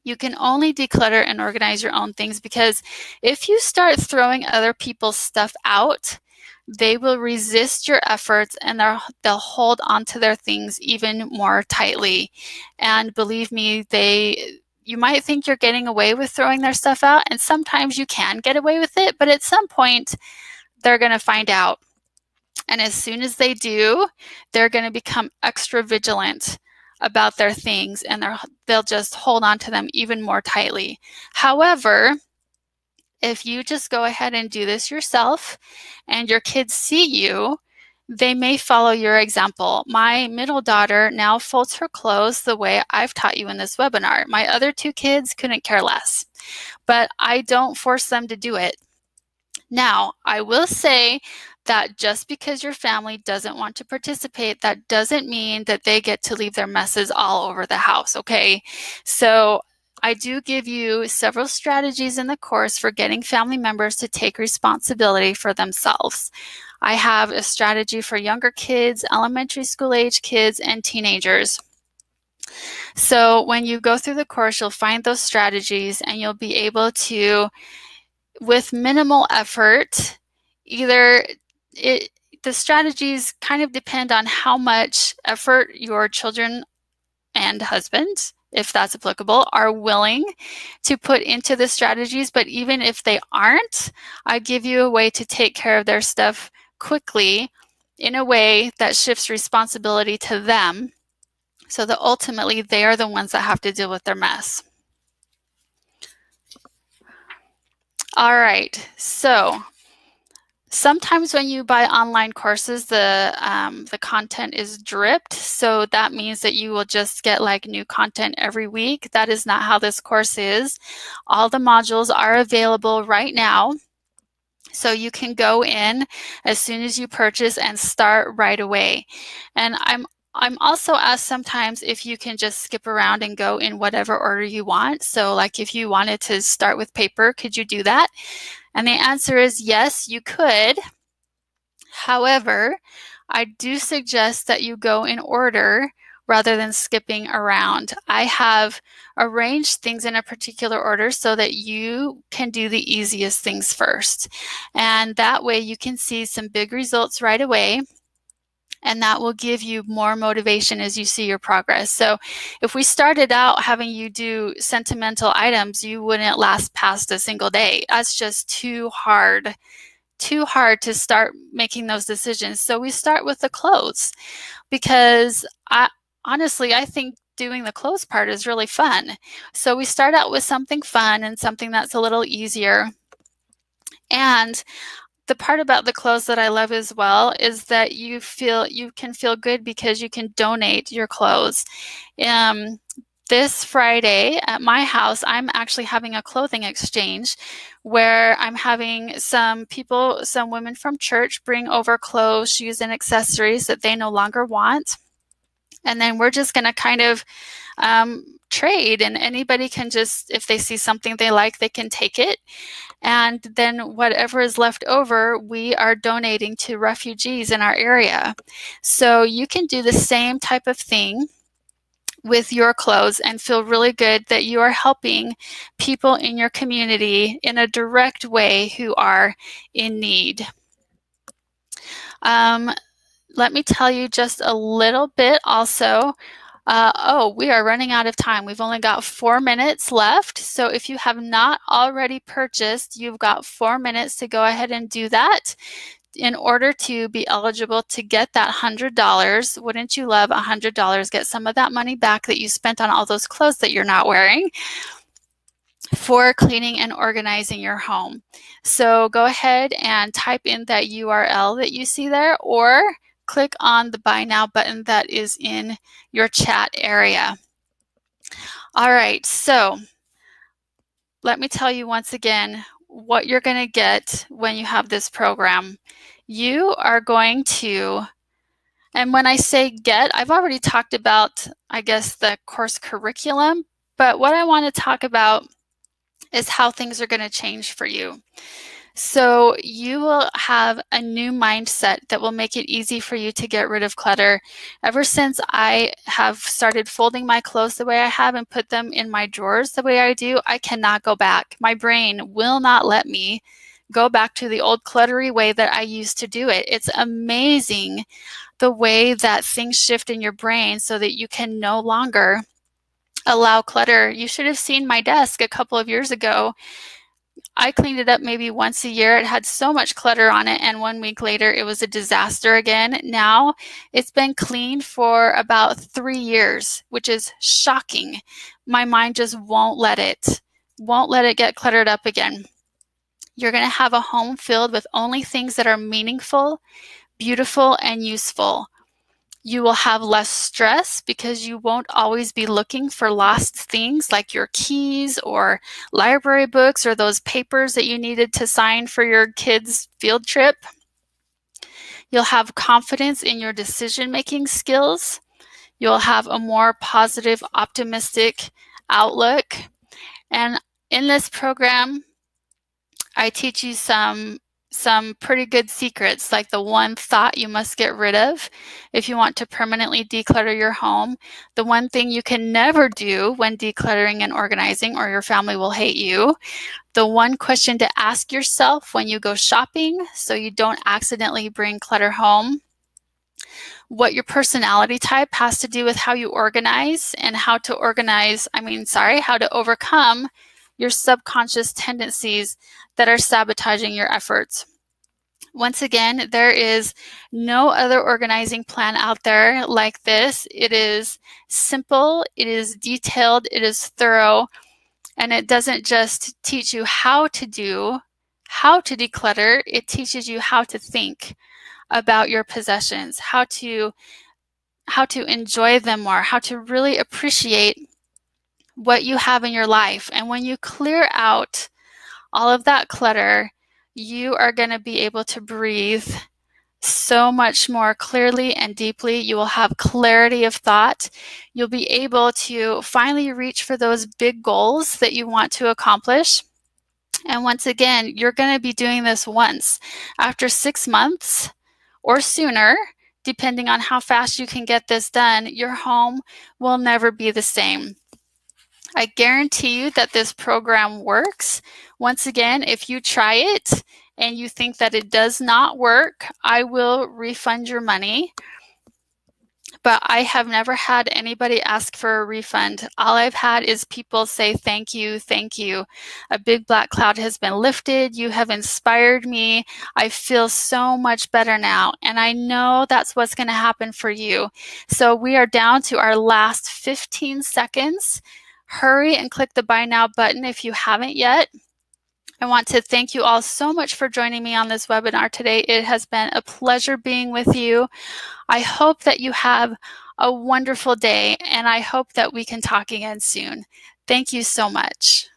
you can only declutter and organize your own things because if you start throwing other people's stuff out, they will resist your efforts and they'll hold onto their things even more tightly. And believe me, you might think you're getting away with throwing their stuff out, and sometimes you can get away with it, but at some point they're going to find out. And as soon as they do, they're going to become extra vigilant about their things, and they'll just hold on to them even more tightly. However, if you just go ahead and do this yourself and your kids see you, they may follow your example. My middle daughter now folds her clothes the way I've taught you in this webinar. My other two kids couldn't care less, but I don't force them to do it. Now, I will say that just because your family doesn't want to participate, that doesn't mean that they get to leave their messes all over the house, okay? So I do give you several strategies in the course for getting family members to take responsibility for themselves. I have a strategy for younger kids, elementary school age kids, and teenagers. So when you go through the course, you'll find those strategies and you'll be able to, with minimal effort, the strategies kind of depend on how much effort your children and husband, if that's applicable, are willing to put into the strategies. But even if they aren't, I give you a way to take care of their stuff quickly in a way that shifts responsibility to them so that ultimately they are the ones that have to deal with their mess. All right, so sometimes when you buy online courses, the content is dripped. So that means that you will just get like new content every week. That is not how this course is. All the modules are available right now. So you can go in as soon as you purchase and start right away. And I'm also asked sometimes if you can just skip around and go in whatever order you want. So like if you wanted to start with paper, could you do that? And the answer is yes, you could. However, I do suggest that you go in order rather than skipping around. I have arranged things in a particular order so that you can do the easiest things first. And that way you can see some big results right away. And that will give you more motivation as you see your progress. So if we started out having you do sentimental items, you wouldn't last past a single day. That's just too hard to start making those decisions. So we start with the clothes, because honestly, I think doing the clothes part is really fun. So we start out with something fun and something that's a little easier. And the part about the clothes that I love as well is that you can feel good because you can donate your clothes. This Friday at my house, I'm actually having a clothing exchange where I'm having some women from church bring over clothes, shoes, and accessories that they no longer want. And then we're just going to kind of trade, and anybody can just, if they see something they like, they can take it. And then whatever is left over, we are donating to refugees in our area. So you can do the same type of thing with your clothes and feel really good that you are helping people in your community in a direct way who are in need. Let me tell you just a little bit also. We are running out of time. We've only got 4 minutes left. So if you have not already purchased, you've got 4 minutes to go ahead and do that in order to be eligible to get that $100. Wouldn't you love $100? Get some of that money back that you spent on all those clothes that you're not wearing for cleaning and organizing your home. So go ahead and type in that URL that you see there, or click on the Buy Now button that is in your chat area. All right, so let me tell you once again what you're going to get when you have this program. You are going to, and when I say get, I've already talked about, I guess, the course curriculum, but what I want to talk about is how things are going to change for you. So you will have a new mindset that will make it easy for you to get rid of clutter. Ever since I have started folding my clothes the way I have and put them in my drawers the way I do, I cannot go back. My brain will not let me go back to the old cluttery way that I used to do it. It's amazing the way that things shift in your brain so that you can no longer allow clutter. You should have seen my desk a couple of years ago. I cleaned it up maybe once a year. It had so much clutter on it, and 1 week later it was a disaster again. Now it's been cleaned for about 3 years, which is shocking. My mind just won't let it get cluttered up again. You're going to have a home filled with only things that are meaningful, beautiful, and useful. You will have less stress because you won't always be looking for lost things like your keys or library books or those papers that you needed to sign for your kids' field trip. You'll have confidence in your decision-making skills. You'll have a more positive, optimistic outlook. And in this program, I teach you some pretty good secrets, like the one thought you must get rid of if you want to permanently declutter your home, the one thing you can never do when decluttering and organizing or your family will hate you, the one question to ask yourself when you go shopping so you don't accidentally bring clutter home, what your personality type has to do with how you organize, and how to overcome your subconscious tendencies that are sabotaging your efforts. Once again, there is no other organizing plan out there like this. It is simple, it is detailed, it is thorough, and it doesn't just teach you how to declutter, it teaches you how to think about your possessions, how to enjoy them more, how to really appreciate what you have in your life. And when you clear out all of that clutter, you are going to be able to breathe so much more clearly and deeply. You will have clarity of thought. You'll be able to finally reach for those big goals that you want to accomplish. And once again, you're going to be doing this once. After 6 months or sooner, depending on how fast you can get this done, your home will never be the same. I guarantee you that this program works. Once again, if you try it and you think that it does not work, I will refund your money. But I have never had anybody ask for a refund. All I've had is people say, thank you, thank you. A big black cloud has been lifted. You have inspired me. I feel so much better now. And I know that's what's going to happen for you. So we are down to our last 15 seconds. Hurry and click the Buy Now button if you haven't yet. I want to thank you all so much for joining me on this webinar today. It has been a pleasure being with you. I hope that you have a wonderful day, and I hope that we can talk again soon. Thank you so much.